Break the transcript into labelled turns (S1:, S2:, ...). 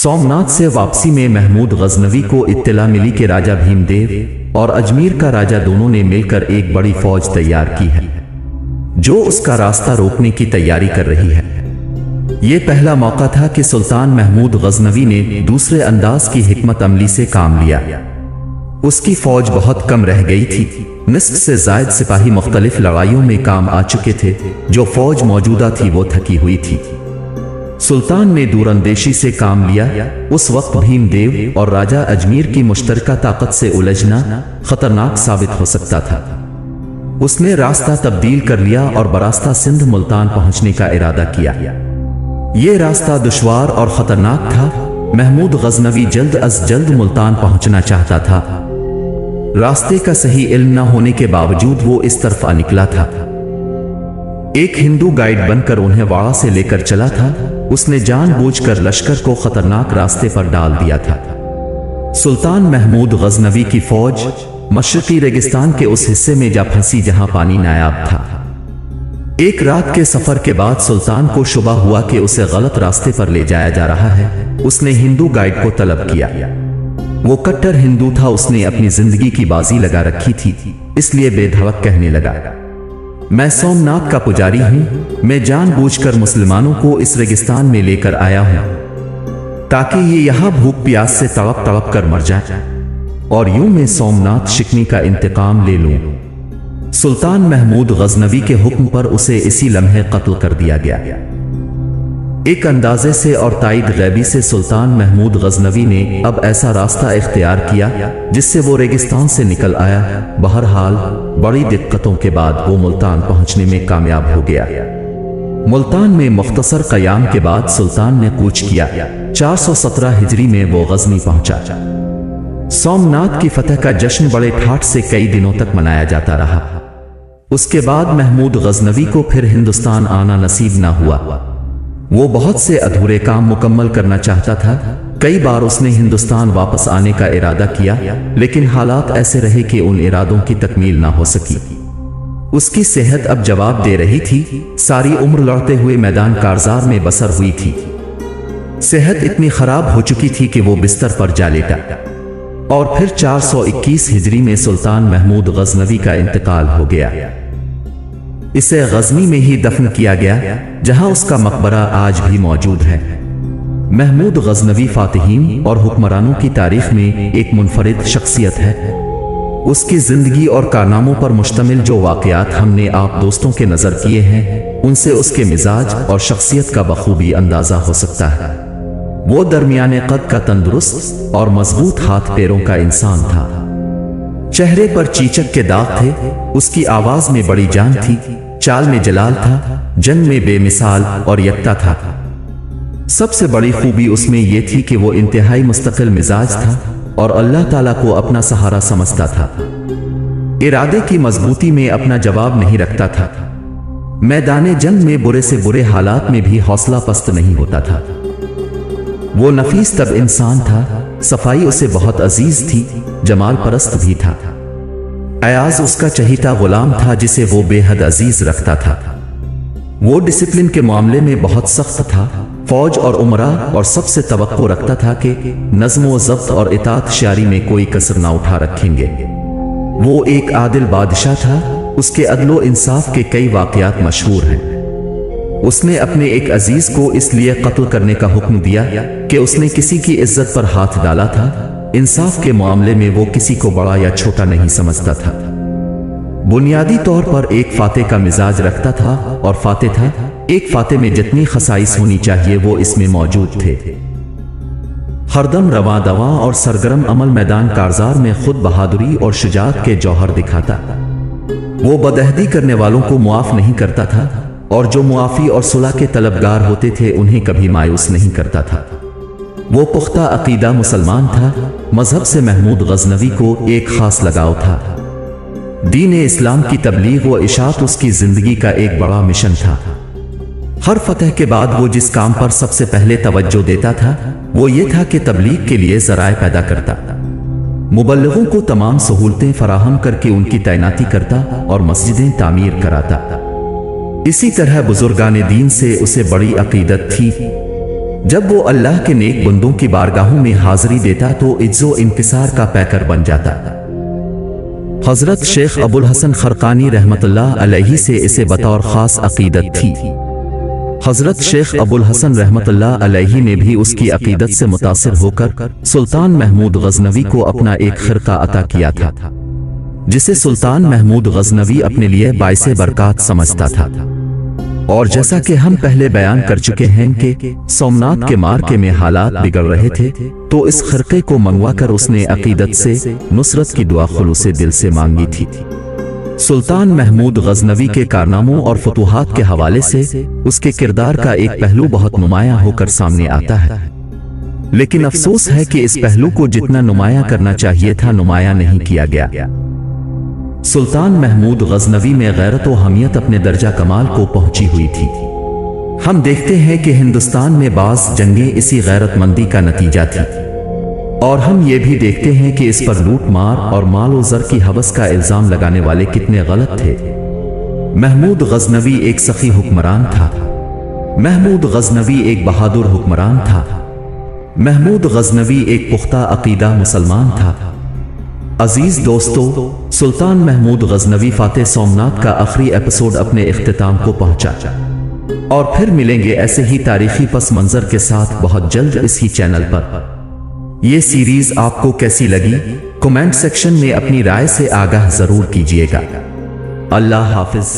S1: सोमनाथ से वापसी में महमूद गजनवी को इत्तला मिली कि राजा भीमदेव और अजमेर का राजा दोनों ने मिलकर एक बड़ी फौज तैयार की है जो उसका रास्ता रोकने की तैयारी कर रही है। ये पहला मौका था कि सुल्तान महमूद गजनवी ने दूसरे अंदाज की हिकमत अमली से काम लिया। उसकी फौज बहुत कम रह गई थी, निस्फ से जायद सिपाही मुख्तलिफ लड़ाइयों में काम आ चुके थे। जो फौज मौजूदा थी वो थकी हुई थी। सुल्तान ने दूरंदेशी से काम लिया। उस वक्त भीमदेव और राजा अजमेर की मुश्तरका ताकत से उलझना खतरनाक साबित हो सकता था। उसने रास्ता तब्दील कर लिया और बरास्ता सिंध मुल्तान पहुंचने का इरादा किया। ये रास्ता दुश्वार और खतरनाक था। महमूद गजनवी जल्द अज जल्द मुल्तान पहुंचना चाहता था। रास्ते का सही इल्म न होने के बावजूद वो इस तरफ आ निकला था। एक हिंदू गाइड बनकर उन्हें वाड़ा से लेकर चला था। उसने जानबूझकर लश्कर को खतरनाक रास्ते पर डाल दिया था। सुल्तान महमूद गजनवी की फौज मशरकी रेगिस्तान के उस हिस्से में जा फंसी जहां पानी नायाब था। एक रात के सफर के बाद सुल्तान को शुबा हुआ कि उसे गलत रास्ते पर ले जाया जा रहा है। उसने हिंदू गाइड को तलब किया। वो कट्टर हिंदू था। उसने अपनी जिंदगी की बाजी लगा रखी थी, इसलिए बेधड़क कहने लगा, मैं सोमनाथ का पुजारी हूं। मैं जानबूझकर मुसलमानों को इस रेगिस्तान में लेकर आया हूं ताकि ये यहां भूख प्यास से तड़प तड़प कर मर जाए और यूं मैं सोमनाथ शिकनी का इंतकाम ले लूं। सुल्तान महमूद गजनवी के हुक्म पर उसे इसी लम्हे कत्ल कर दिया गया। एक अंदाजे से और ताईद गैबी से सुल्तान महमूद गजनवी ने अब ऐसा रास्ता इख्तियार किया जिससे वो रेगिस्तान से निकल आया। बहरहाल बड़ी दिक्कतों के बाद वो मुल्तान पहुंचने में कामयाब हो गया। मुल्तान में मुख्तसर क़याम के बाद सुल्तान ने कूच किया। 417 हिजरी में वो गजनी पहुंचा। सोमनाथ की फतह का जश्न बड़े ठाठ से कई दिनों तक मनाया जाता रहा। उसके बाद महमूद गजनवी को फिर हिंदुस्तान आना नसीब न हुआ। वो बहुत से अधूरे काम मुकम्मल करना चाहता था। कई बार उसने हिंदुस्तान वापस आने का इरादा किया, लेकिन हालात ऐसे रहे कि उन इरादों की तकमील ना हो सकी। उसकी सेहत अब जवाब दे रही थी। सारी उम्र लड़ते हुए मैदान कारजार में बसर हुई थी। सेहत इतनी खराब हो चुकी थी कि वो बिस्तर पर जा लेटा और फिर 421 हिजरी में सुल्तान महमूद गजनवी का इंतकाल हो गया। इसे गजनी में ही दफन किया गया, जहां उसका मकबरा आज भी मौजूद है। महमूद गजनवी फातिहीन और हुक्मरानों की तारीख में एक मुनफरिद शख्सियत है। उसकी जिंदगी और कारनामों पर मुश्तमिल जो वाकयात हमने आप दोस्तों के नजर किए हैं, उनसे उसके मिजाज और शख्सियत का बखूबी अंदाजा हो सकता है। वो दरमियाने कद का तंदुरुस्त और मजबूत हाथ पैरों का इंसान था। चेहरे पर चीचक के दाग थे। उसकी आवाज में बड़ी जान थी। चाल में जलाल था। जंग में बेमिसाल और यकता था। सबसे बड़ी खूबी उसमें यह थी कि वो इंतहाई मुस्तकिल मिजाज था और अल्लाह ताला को अपना सहारा समझता था। इरादे की मजबूती में अपना जवाब नहीं रखता था। मैदाने जंग में बुरे से बुरे हालात में भी हौसला पस्त नहीं होता था। वो नफीस तब इंसान था। सफाई उसे बहुत अजीज थी। जमाल परस्त भी था। अयाज उसका चहीता गुलाम था जिसे वो बेहद अजीज रखता था। वो डिसिप्लिन के मामले में बहुत सख्त था। फौज और उमरा और सबसे तवक्को रखता था कि नज़्म ज़ब्त और इताअत शारी में कोई कसर ना उठा रखेंगे। वो एक आदिल बादशाह था। उसके अदलो इंसाफ के कई वाकयात मशहूर हैं। उसने अपने एक अजीज को इसलिए कत्ल करने का हुक्म दिया कि उसने किसी की इज्जत पर हाथ डाला था। इंसाफ के मामले में वो किसी को बड़ा या छोटा नहीं समझता था। बुनियादी तौर पर एक फातेह का मिजाज रखता था और फातेह था। एक फातेह में जितनी खसाइस होनी चाहिए वो इसमें मौजूद थे। हरदम रवां दवा और सरगर्म अमल मैदान कारजार में खुद बहादुरी और शुजाअत के जौहर दिखाता। वो बदअहदी करने वालों को मुआफ नहीं करता था और जो मुआफी और सुलह के तलबगार होते थे उन्हें कभी मायूस नहीं करता था। वो पुख्ता अकीदा मुसलमान था। मजहब से महमूद गजनवी को एक खास लगाव था। दीन इस्लाम की तबलीग व इशाअत उसकी जिंदगी का एक बड़ा मिशन था। हर फतह के बाद वो जिस काम पर सबसे पहले तवज्जो देता था वो ये था कि तबलीग के लिए ज़राए पैदा करता, मुबल्लिगों को तमाम सहूलतें फराहम करके उनकी तैनाती करता और मस्जिदें तामीर कराता। इसी तरह बुजुर्गान दीन से उसे बड़ी अकीदत थी। जब वो अल्लाह के नेक बंदों की बारगाहों में हाजिरी देता तो इज्जो इंकिसार का पैकर बन जाता। हजरत शेख अबुल हसन खरकानी रहमतुल्लाह अलैहि से इसे बतौर खास अकीदत थी। हजरत शेख अबुल हसन रहमतुल्लाह अलैहि ने भी उसकी अकीदत से मुतासिर होकर सुल्तान महमूद गजनवी को अपना एक खिरका अता किया था, जिसे सुल्तान महमूद गजनवी अपने लिए बाइसे बरकत समझता था। और जैसा कि हम पहले बयान कर चुके हैं कि सोमनाथ के मार्के में हालात बिगड़ रहे थे, तो इस खिरके को मंगवा कर उसने अकीदत से नुसरत की दुआ खुलूसे दिल से मांगी थी। सुल्तान महमूद गजनवी के कारनामों और फतूहात के हवाले से उसके किरदार का एक पहलू बहुत नुमायां होकर सामने आता है, लेकिन अफसोस है कि इस पहलू को जितना नुमायां करना चाहिए था नुमायां नहीं किया गया। सुल्तान महमूद गजनवी में गैरत व हमियत अपने दर्जा कमाल को पहुंची हुई थी। हम देखते हैं कि हिंदुस्तान में बाज़ जंगें इसी गैरतमंदी का नतीजा थी, और हम ये भी देखते हैं कि इस पर लूट मार और माल व ज़र की हवस का इल्जाम लगाने वाले कितने गलत थे। महमूद गजनवी एक सखी हुक्मरान था। महमूद गजनवी एक बहादुर हुक्मरान था। महमूद गजनवी एक पुख्ता अकीदा मुसलमान था। अजीज दोस्तों, सुल्तान महमूद गजनवी फातेह सोमनाथ का आखिरी एपिसोड अपने इख्तिताम को पहुंचा, और फिर मिलेंगे ऐसे ही तारीखी पस मंजर के साथ बहुत जल्द इसी चैनल पर। ये सीरीज आपको कैसी लगी कमेंट सेक्शन में अपनी राय से आगाह जरूर कीजिएगा। अल्लाह हाफिज।